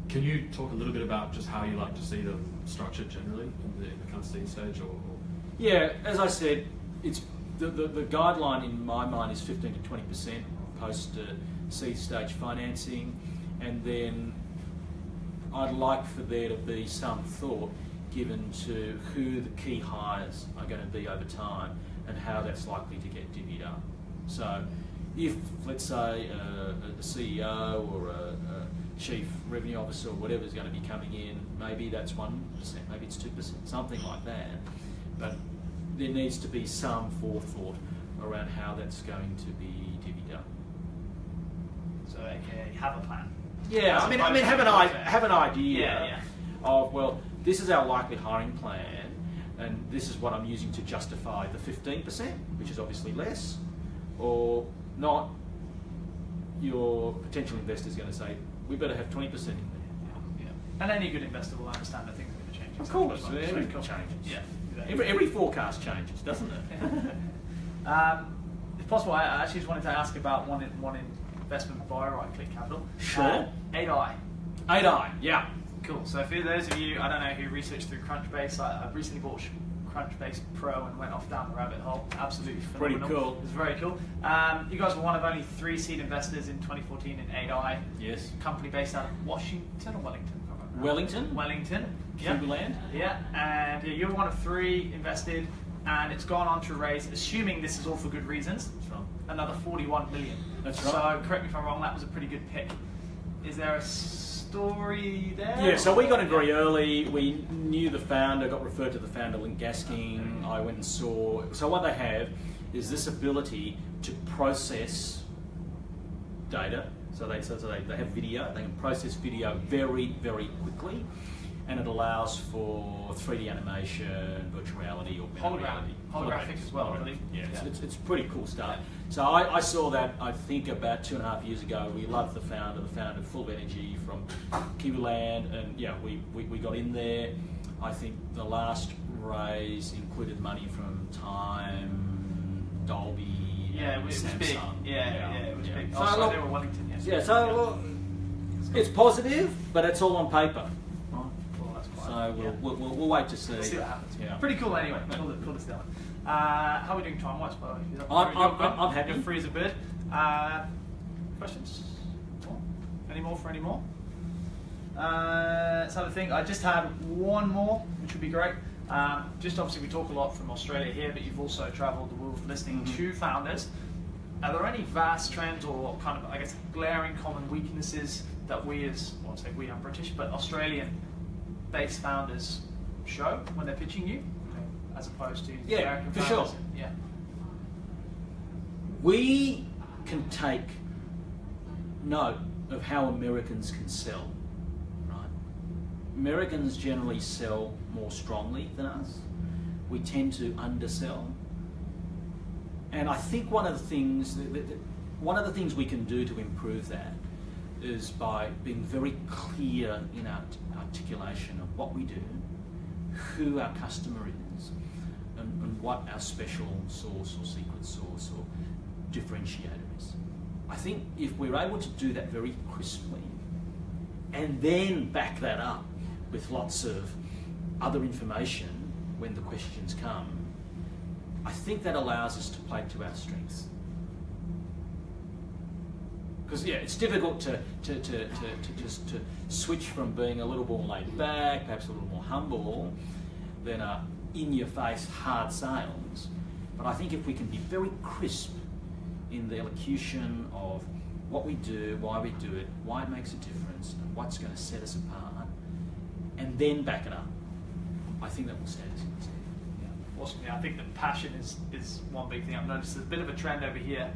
Can you talk a little bit about just how you like to see them structured generally in the kind of seed stage, or? Yeah, as I said, it's the guideline in my mind is 15 to 20% post seed stage financing, and then I'd like for there to be some thought given to who the key hires are going to be over time and how that's likely to get divvied up. So if, let's say, a CEO or a chief revenue officer or whatever is going to be coming in, maybe that's 1%, maybe it's 2%, something like that. But there needs to be some forethought around how that's going to be divvied up. So, aka have a plan. Yeah, I mean, have an idea of, well, this is our likely hiring plan, and this is what I'm using to justify the 15%, which is obviously less, or not. Your potential investor is going to say, we better have 20% in there. Yeah. And any good investor will understand that things are going to change. Of course, everything changes. Yeah. Every forecast changes, doesn't it? If possible, I actually just wanted to ask about one investment via Right Click Capital. Sure. 8i. 8i, yeah. Cool. So for those of you, I don't know who researched through Crunchbase, I've recently bought Crunchbase Pro and went off down the rabbit hole. Absolutely phenomenal. Pretty cool. It's very cool. You guys were one of only 3 seed investors in 2014 in 8i. Yes. Company based out of Washington or Wellington? Wellington. Kiwiland. Yeah. And yeah, you're one of 3 invested, and it's gone on to raise, assuming this is all for good reasons, another 41 million. That's right. So correct me if I'm wrong, that was a pretty good pick. Is there a story there? Yeah, so we got in very early. We knew the founder, got referred to the founder, Link Gasking. I went and saw. So what they have is this ability to process data. So they have video. They can process video very, very quickly, and it allows for 3D animation, virtual reality, augmented reality. Holographic as well, really. Yeah, it's pretty cool stuff. So I saw that, I think, about 2.5 years ago. We loved the founder full of energy from Kiwiland, and yeah, we got in there. I think the last raise included money from Time, Dolby, yeah, it was Samsung. big. Yeah, it was big. So Also, they were Wellington, yes. Yeah, so well, it's positive, but it's all on paper. Well, that's quite. So we'll wait to see. See what happens. Yeah. Pretty cool anyway. Cool to see that one. How are we doing time-wise, by the way? I'm happy. You're free as a bird. Questions? More? Any more for any more? This other thing, I just had one more, which would be great. Just obviously we talk a lot from Australia here, but you've also travelled the world listening to founders. Are there any vast trends or kind of, I guess, glaring common weaknesses that we as, I won't say we, I'm British, but Australian-based founders show when they're pitching you, as opposed to American for founders? sure. Yeah. We can take note of how Americans can sell, right? Americans generally sell more strongly than us. We tend to undersell. And I think one of the things we can do to improve that is by being very clear in our articulation of what we do, who our customer is, and what our special sauce or secret sauce or differentiator is. I think if we're able to do that very crisply, and then back that up with lots of other information when the questions come, I think that allows us to play to our strengths. Because yeah, it's difficult to switch from being a little more laid back, perhaps a little more humble, than a in-your-face hard sales. But I think if we can be very crisp in the elocution of what we do, why we do it, why it makes a difference, and what's going to set us apart, and then back it up, I think that will stand us in good stead. Yeah, awesome. Yeah, I think that passion is one big thing I've noticed. There's a bit of a trend over here.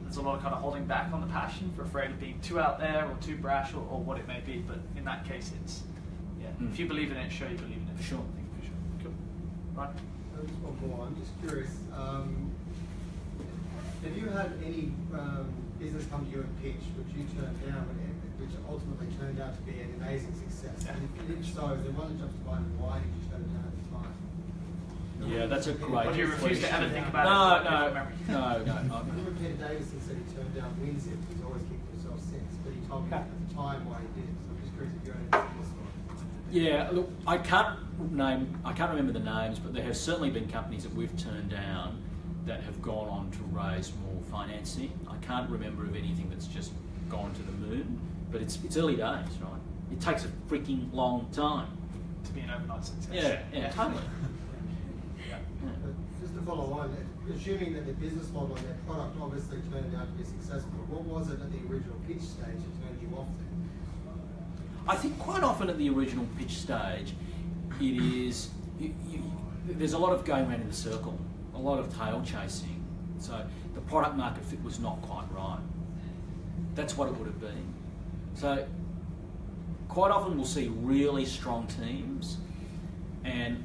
There's a lot of kind of holding back on the passion for afraid of being too out there or too brash or what it may be. But in that case, it's if you believe in it, show you believe in it. Sure. I think for sure. Cool. Right. Just one more. I'm just curious. Have you had any business come to you and pitch which you turned down, which ultimately turned out to be an amazing success? Yeah. And if so, is there one that jumps to mind? Why did you turn it down at the time? Yeah, that's a great. Or do you refuse to ever think about it? No. Peter Davison said he turned down WinZip. He's always kicked himself since, but he told me at the time why he did. So I'm just curious if you had any story. Yeah, look, I can't remember the names, but there have certainly been companies that we've turned down that have gone on to raise more financing. I can't remember of anything that's just gone to the moon, but it's early days, right? It takes a freaking long time to be an overnight success. Yeah, totally. Just to follow on, assuming that the business model and their product obviously turned out to be successful, what was it at the original pitch stage that turned you off then? I think quite often at the original pitch stage, it is there's a lot of going around in the circle, a lot of tail chasing. So the product market fit was not quite right. That's what it would have been. So quite often we'll see really strong teams, and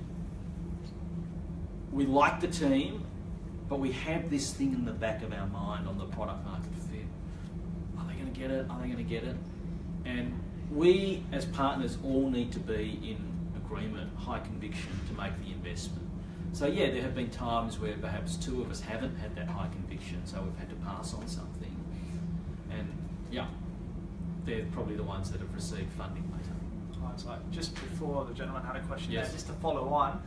we like the team, but we have this thing in the back of our mind on the product market fit. Are they going to get it? Are they going to get it? And we, as partners, all need to be in agreement, high conviction to make the investment. So yeah, there have been times where perhaps two of us haven't had that high conviction, so we've had to pass on something. And yeah, they're probably the ones that have received funding later. Right, so just before the gentleman had a question Yes. there, just to follow on,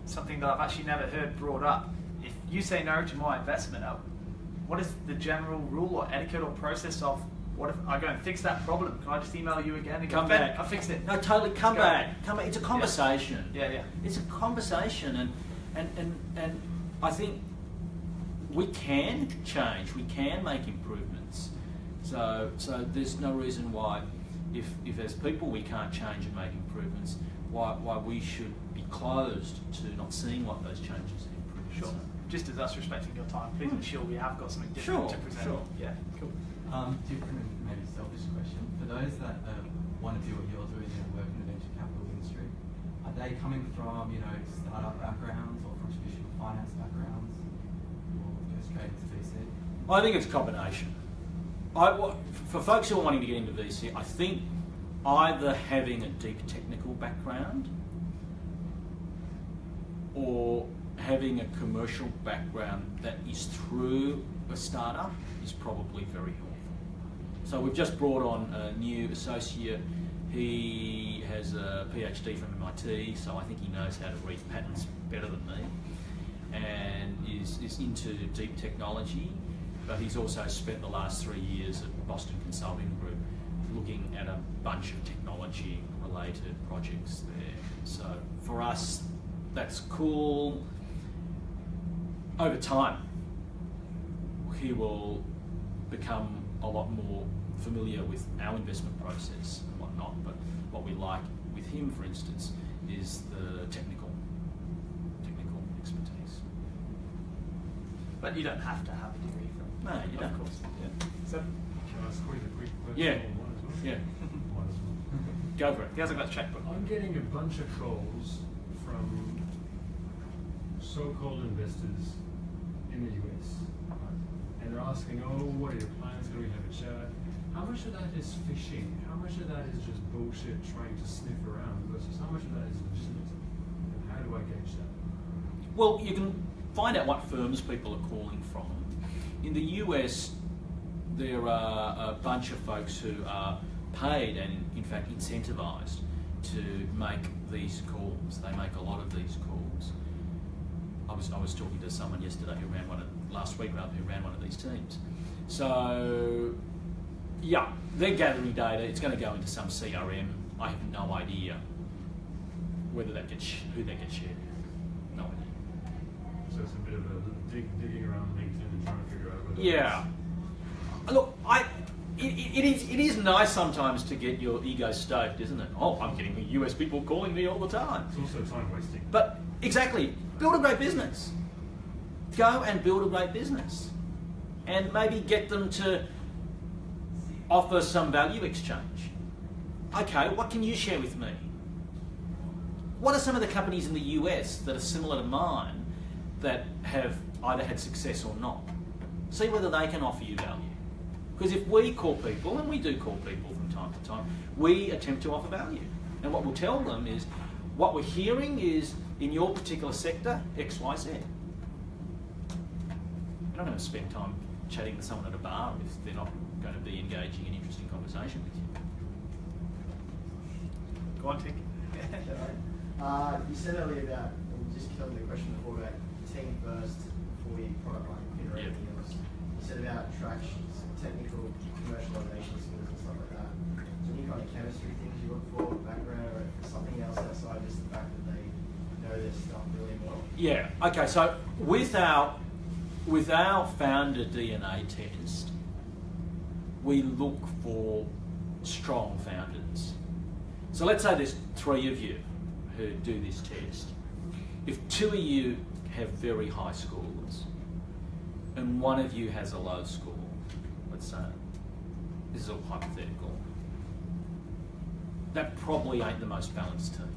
something that I've actually never heard brought up. If you say no to my investment, what is the general rule or etiquette or process of what if I go and fix that problem? Can I just email you again and Come go, back. I fixed it. No, totally. Come back. It's a conversation. Yeah. It's a conversation, and I think we can change. We can make improvements. So there's no reason why, if as people we can't change and make improvements, why we should be closed to not seeing what those changes and improvements Sure. are. Just as us respecting your time, please ensure we have got something different to present. Sure. Yeah. Cool. Different and maybe selfish question. For those that want to do what you're doing and work in the venture capital industry, are they coming from startup backgrounds or from traditional finance backgrounds, or go straight into VC? I think it's a combination. For folks who are wanting to get into VC, I think either having a deep technical background or having a commercial background that is through a startup is probably very helpful. So we've just brought on a new associate. He has a PhD from MIT, so I think he knows how to read patterns better than me, and is into deep technology, but he's also spent the last 3 years at Boston Consulting Group looking at a bunch of technology-related projects there. So for us, that's cool. Over time, he will become a lot more familiar with our investment process and whatnot, but what we like with him, for instance, is the technical expertise. But you don't have to have a degree from. No, you don't. Of course. Yeah. So, Can I squeeze a quick question? Yeah. on one as well? Yeah. One as well. Go for it. he hasn't got a checkbook. I'm getting a bunch of calls from so-called investors in the US, and they're asking, "Oh, what are your plans? Can we have a chat?" How much of that is phishing? How much of that is just bullshit trying to sniff around versus how much of that is legitimate? And how do I gauge that? Well, you can find out what firms people are calling from. In the US, there are a bunch of folks who are paid and, in fact, incentivised to make these calls. They make a lot of these calls. I was talking to someone yesterday who ran last week who ran one of these teams. So, yeah, they're gathering data. It's going to go into some CRM. I have no idea who that gets shared. No idea. So it's a bit of a digging around LinkedIn and trying to figure out whether. Yeah. Look, it is nice sometimes to get your ego stoked, isn't it? Oh, I'm getting the US people calling me all the time. It's also time wasting. But exactly, build a great business. Go and build a great business, and maybe get them to offer some value exchange. Okay, what can you share with me? What are some of the companies in the US that are similar to mine that have either had success or not? See whether they can offer you value. Because if we call people, and we do call people from time to time, we attempt to offer value. And what we'll tell them is, what we're hearing is, in your particular sector, X, Y, Z. You're not going to spend time chatting to someone at a bar if they're not going to be engaging in interesting conversation with you. Go on, Tick. You said earlier about, and just tell me the question before, about team first before you product market fit or anything else. You said about traction, technical commercialization skills and stuff like that. Is there any kind of chemistry things you look for, background, or something else outside just the fact that they know their stuff really well? Yeah, okay, so with our founder DNA test, we look for strong founders. So let's say there's 3 of you who do this test. If 2 of you have very high scores and 1 of you has a low score, let's say, this is all hypothetical, that probably ain't the most balanced team.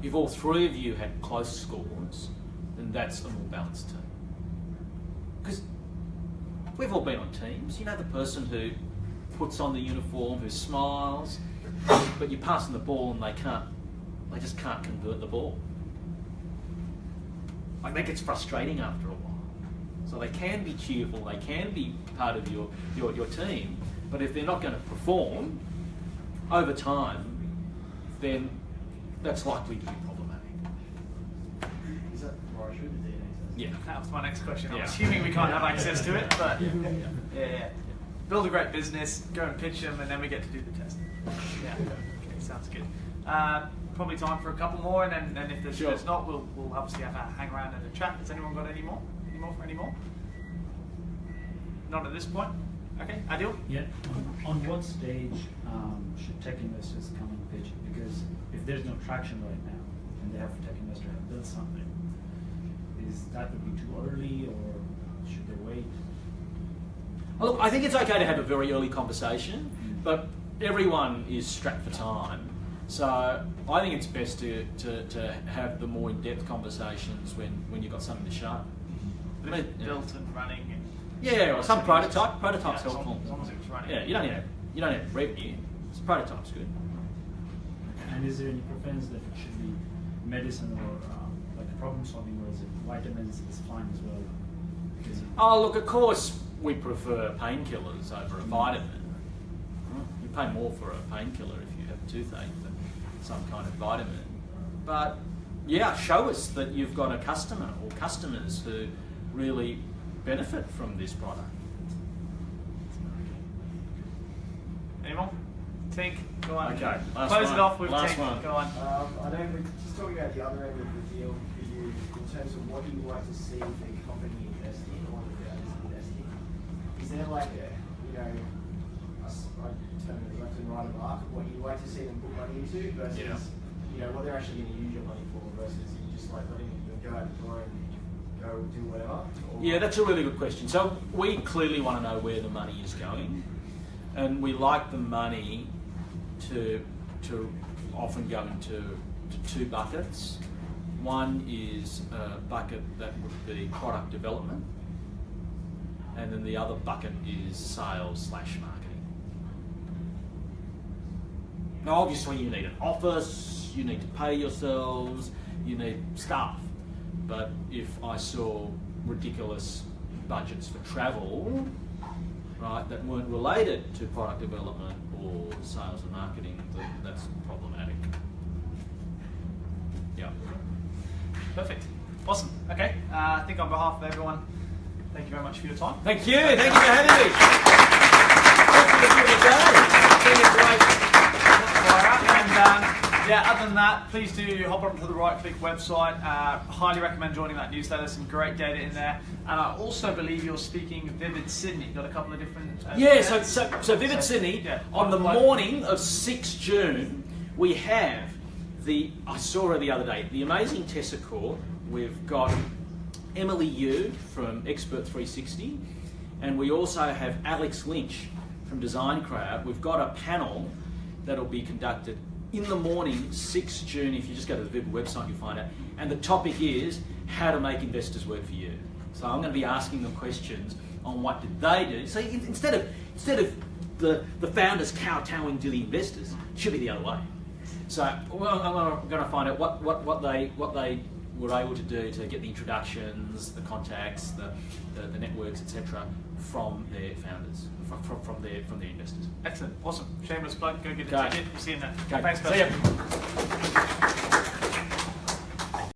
If all 3 of you had close scores, then that's a more balanced team. Because we've all been on teams. You know the person who puts on the uniform, who smiles, but you're passing the ball and they just can't convert the ball. Like, that gets frustrating after a while. So they can be cheerful, they can be part of your team, but if they're not going to perform over time, then that's likely to be problematic. Is that where I should the DNA test? Yeah. That was my next question. I'm Yeah. assuming we can't have access to it, but yeah. Build a great business, go and pitch them, and then we get to do the test. Yeah. Okay, sounds good. Probably time for a couple more, and then if there's not, we'll obviously have a hang around and a chat. Has anyone got any more? Any more? Not at this point. Okay, Adil? Yeah. On what stage should tech investors come and pitch? Because if there's no traction right now, and they have a tech investor have built something, that would be too early, or should they wait? Well, look, I think it's okay to have a very early conversation, but everyone is strapped for time. So I think it's best to have the more in-depth conversations when you've got something to show. But it's built and running. And yeah, or some prototype. Prototype's helpful. As long as it's running. Yeah, you don't need revenue. Prototype's good. And is there any preference that it should be medicine or like problem solving, or is it vitamins is fine as well? Oh, look, of course we prefer painkillers over a vitamin. You pay more for a painkiller if you have a toothache than some kind of vitamin. But yeah, show us that you've got a customer or customers who really benefit from this product. Any more? Tink, go on. Okay, last Close one. it off with Last Tink. one. Go on. I know we're just talking about the other end of the deal for you in terms of what you like to see the company invest in or the founders invest in. Is there like a, I term it left and right of arc of what you like to see them put money into versus, what they're actually going to use your money for versus you just like letting them go out the door and go do whatever? Yeah, that's a really good question. So we clearly want to know where the money is going, and we like the money to often go into 2 buckets. One is a bucket that would be product development, and then the other bucket is sales/marketing. Now, obviously, you need an office, you need to pay yourselves, you need staff. But if I saw ridiculous budgets for travel, right, that weren't related to product development or sales and marketing, that's problematic. Yeah. Perfect. Awesome. Okay. I think on behalf of everyone, thank you very much for your time. Thank you. Thank you for having me. It's been a great. And yeah, other than that, please do hop onto the Right Click website. Highly recommend joining that newsletter. Some great data in there. And I also believe you're speaking Vivid Sydney. Got a couple of different. Yeah. So Vivid Sydney. Yeah, on the morning of 6 June, we have I saw her the other day. The amazing Tessa Court. We've got Emily Yu from Expert 360, and we also have Alex Lynch from Design Crowd. We've got a panel that'll be conducted in the morning, 6 June. If you just go to the Vivid website, you'll find it. And the topic is how to make investors work for you. So I'm going to be asking them questions on what did they do. So instead of the founders kowtowing to the investors, it should be the other way. So I'm going to find out what they were able to do to get the introductions, the contacts, the networks, etc., from their founders, from their investors. Excellent, awesome. Shameless plug. Go get a ticket. We'll see you in there. Okay. Thanks, guys. See ya.